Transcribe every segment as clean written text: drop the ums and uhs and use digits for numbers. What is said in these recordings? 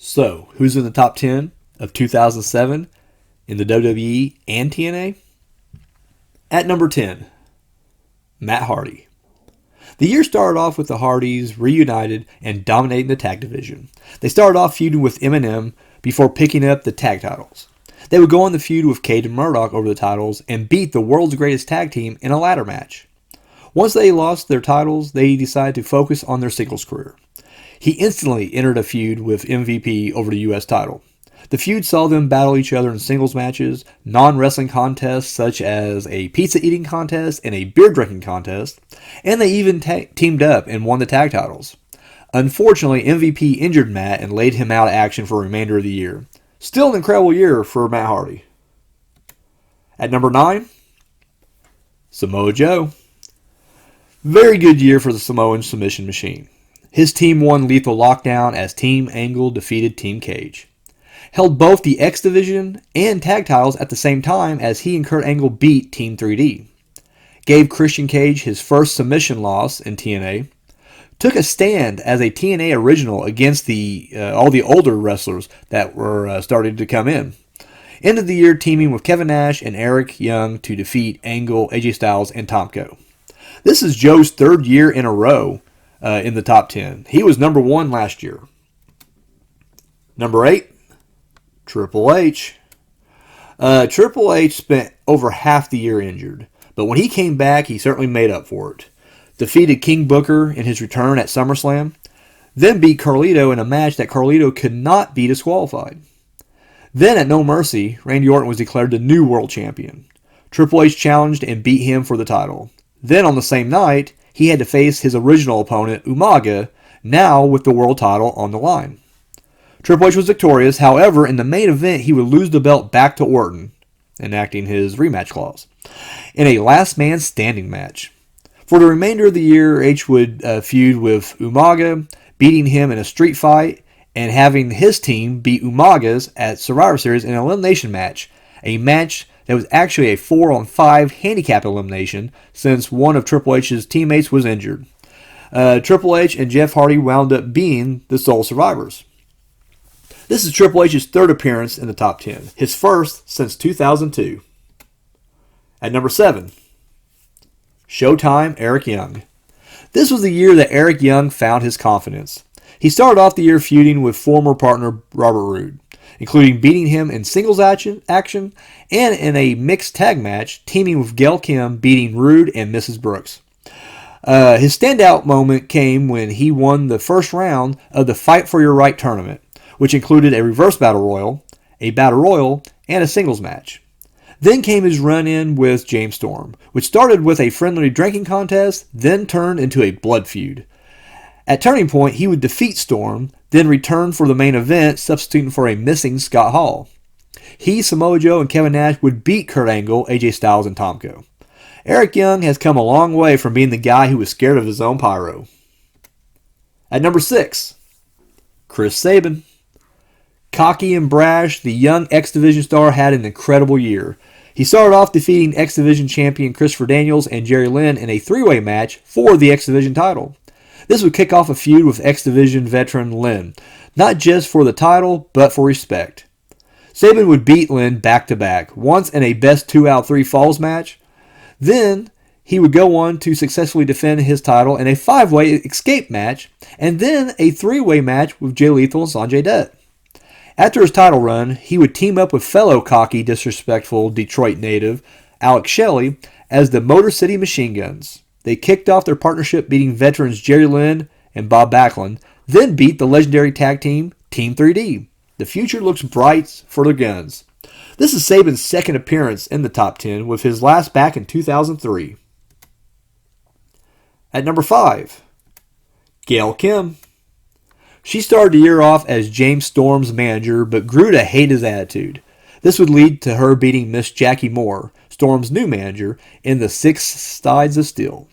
So, who's in the top 10 of 2007 in the WWE and TNA? At number 10, Matt Hardy. The year started off with the Hardys reunited and dominating the tag division. They started off feuding with M&M before picking up the tag titles. They would go on the feud with Cade and Murdoch over the titles and beat the world's greatest tag team in a ladder match. Once they lost their titles, they decided to focus on their singles career. He instantly entered a feud with MVP over the U.S. title. The feud saw them battle each other in singles matches, non-wrestling contests such as a pizza eating contest and a beer drinking contest, and they even teamed up and won the tag titles. Unfortunately, MVP injured Matt and laid him out of action for the remainder of the year. Still an incredible year for Matt Hardy. At number 9, Samoa Joe. Very good year for the Samoan submission machine. His team won Lethal Lockdown as Team Angle defeated Team Cage. Held both the X Division and tag titles at the same time as he and Kurt Angle beat Team 3D. Gave Christian Cage his first submission loss in TNA. Took a stand as a TNA original against all the older wrestlers that were starting to come in. Ended the year teaming with Kevin Nash and Eric Young to defeat Angle, AJ Styles, and Tomko. This is Joe's third year in a row in the top 10. He was number 1 last year. Number 8, Triple H. Triple H spent over half the year injured, but when he came back, he certainly made up for it. Defeated King Booker in his return at SummerSlam, then beat Carlito in a match that Carlito could not be disqualified. Then at No Mercy, Randy Orton was declared the new world champion. Triple H challenged and beat him for the title. Then on the same night, he had to face his original opponent, Umaga, now with the world title on the line. Triple H was victorious, however, in the main event he would lose the belt back to Orton, enacting his rematch clause, in a last man standing match. For the remainder of the year, H would feud with Umaga, beating him in a street fight, and having his team beat Umaga's at Survivor Series in an elimination match, a match that was actually a 4-on-5 handicap elimination since one of Triple H's teammates was injured. Triple H and Jeff Hardy wound up being the sole survivors. This is Triple H's third appearance in the top 10, his first since 2002. At number 7, Showtime Eric Young. This was the year that Eric Young found his confidence. He started off the year feuding with former partner Robert Roode, including beating him in singles action and in a mixed tag match, teaming with Gail Kim, beating Roode and Mrs. Brooks. His standout moment came when he won the first round of the Fight for Your Right tournament, which included a reverse battle royal, a battle royal, and a singles match. Then came his run-in with James Storm, which started with a friendly drinking contest, then turned into a blood feud. At Turning Point, he would defeat Storm, then return for the main event, substituting for a missing Scott Hall. He, Samoa Joe, and Kevin Nash would beat Kurt Angle, AJ Styles, and Tomko. Eric Young has come a long way from being the guy who was scared of his own pyro. At number 6, Chris Sabin. Cocky and brash, the young X Division star had an incredible year. He started off defeating X Division champion Christopher Daniels and Jerry Lynn in a 3-way match for the X Division title. This would kick off a feud with X Division veteran Lynn, not just for the title, but for respect. Sabin would beat Lynn back-to-back, once in a best 2-out-3 falls match. Then he would go on to successfully defend his title in a 5-way escape match, and then a 3-way match with Jay Lethal and Sanjay Dutt. After his title run, he would team up with fellow cocky, disrespectful Detroit native Alex Shelley as the Motor City Machine Guns. They kicked off their partnership beating veterans Jerry Lynn and Bob Backlund, then beat the legendary tag team Team 3D. The future looks bright for the Guns. This is Sabin's second appearance in the top 10, with his last back in 2003. At number 5, Gail Kim. She started the year off as James Storm's manager, but grew to hate his attitude. This would lead to her beating Miss Jackie Moore, Storm's new manager, in the 6 Sides of Steel.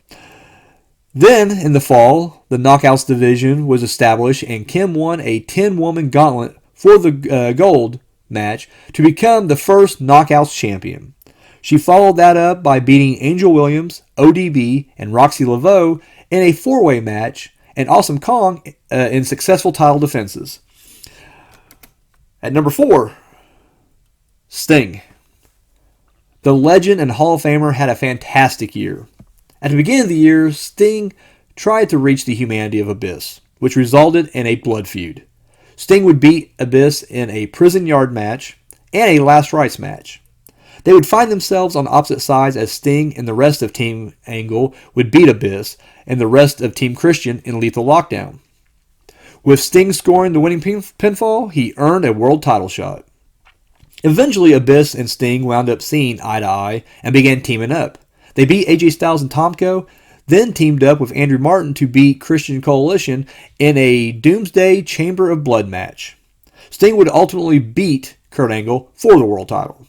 Then, in the fall, the Knockouts division was established, and Kim won a 10-woman gauntlet for the gold match to become the first Knockouts champion. She followed that up by beating Angel Williams, ODB, and Roxy Laveau in a 4-way match, and Awesome Kong in successful title defenses. At number 4, Sting. The legend and Hall of Famer had a fantastic year. At the beginning of the year, Sting tried to reach the humanity of Abyss, which resulted in a blood feud. Sting would beat Abyss in a prison yard match and a last rites match. They would find themselves on opposite sides as Sting and the rest of Team Angle would beat Abyss and the rest of Team Christian in Lethal Lockdown. With Sting scoring the winning pinfall, he earned a world title shot. Eventually, Abyss and Sting wound up seeing eye to eye and began teaming up. They beat AJ Styles and Tomko, then teamed up with Andrew Martin to beat Christian Coalition in a Doomsday Chamber of Blood match. Sting would ultimately beat Kurt Angle for the world title.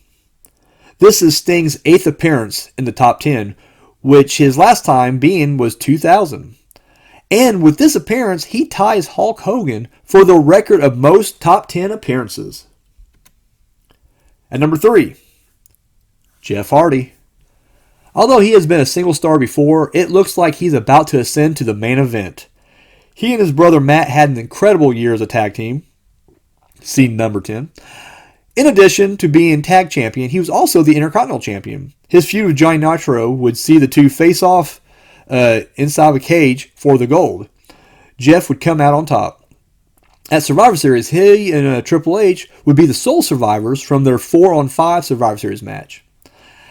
This is Sting's 8th appearance in the top 10, which his last time being was 2000. And with this appearance, he ties Hulk Hogan for the record of most top 10 appearances. At number 3, Jeff Hardy. Although he has been a single star before, it looks like he's about to ascend to the main event. He and his brother Matt had an incredible year as a tag team. See number 10. In addition to being tag champion, he was also the Intercontinental champion. His feud with Johnny Nitro would see the two face off inside of a cage for the gold. Jeff would come out on top. At Survivor Series, he and Triple H would be the sole survivors from their 4-on-5 Survivor Series match.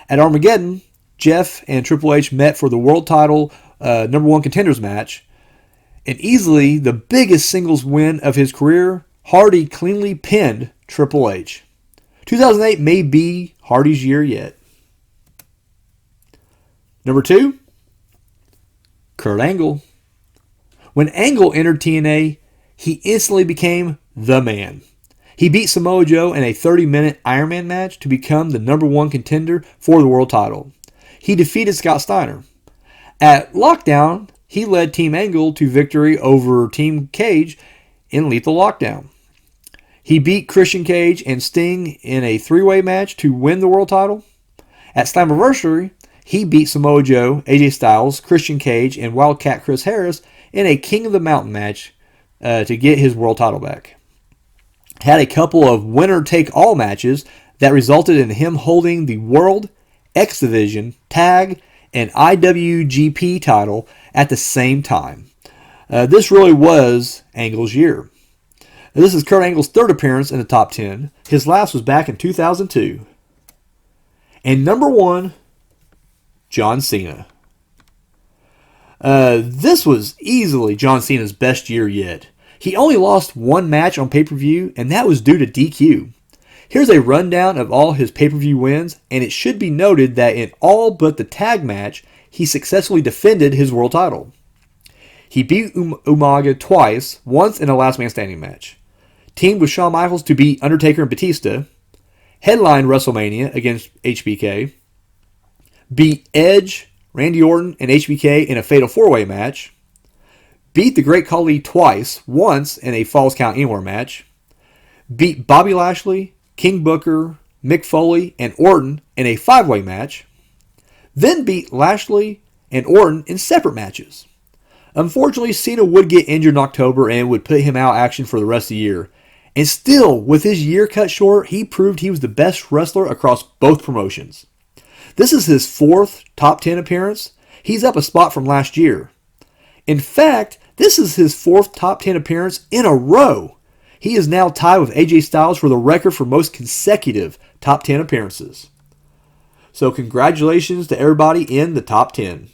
At Armageddon, Jeff and Triple H met for the world title number 1 contenders match. And easily the biggest singles win of his career, Hardy cleanly pinned Triple H. 2008 may be Hardy's year yet. Number 2, Kurt Angle. When Angle entered TNA, he instantly became the man. He beat Samoa Joe in a 30-minute Iron Man match to become the number 1 contender for the world title. He defeated Scott Steiner. At Lockdown, he led Team Angle to victory over Team Cage in Lethal Lockdown. He beat Christian Cage and Sting in a 3-way match to win the world title. At Slammiversary, he beat Samoa Joe, AJ Styles, Christian Cage, and Wildcat Chris Harris in a King of the Mountain match to get his world title back. Had a couple of winner-take-all matches that resulted in him holding the World, X Division, Tag, and IWGP title at the same time. This really was Angle's year. This is Kurt Angle's 3rd appearance in the top 10. His last was back in 2002. And number 1, John Cena. This was easily John Cena's best year yet. He only lost 1 match on pay-per-view, and that was due to DQ. Here's a rundown of all his pay-per-view wins, and it should be noted that in all but the tag match, he successfully defended his world title. He beat Umaga twice, once in a last man standing match. Teamed with Shawn Michaels to beat Undertaker and Batista. Headlined WrestleMania against HBK. Beat Edge, Randy Orton, and HBK in a fatal 4-way match. Beat the Great Khali twice, once in a Falls Count Anywhere match. Beat Bobby Lashley, King Booker, Mick Foley, and Orton in a 5-way match. Then beat Lashley and Orton in separate matches. Unfortunately, Cena would get injured in October and would put him out of action for the rest of the year. And still, with his year cut short, he proved he was the best wrestler across both promotions. This is his 4th top 10 appearance. He's up a spot from last year. In fact, this is his 4th top 10 appearance in a row. He is now tied with AJ Styles for the record for most consecutive top 10 appearances. So congratulations to everybody in the top 10.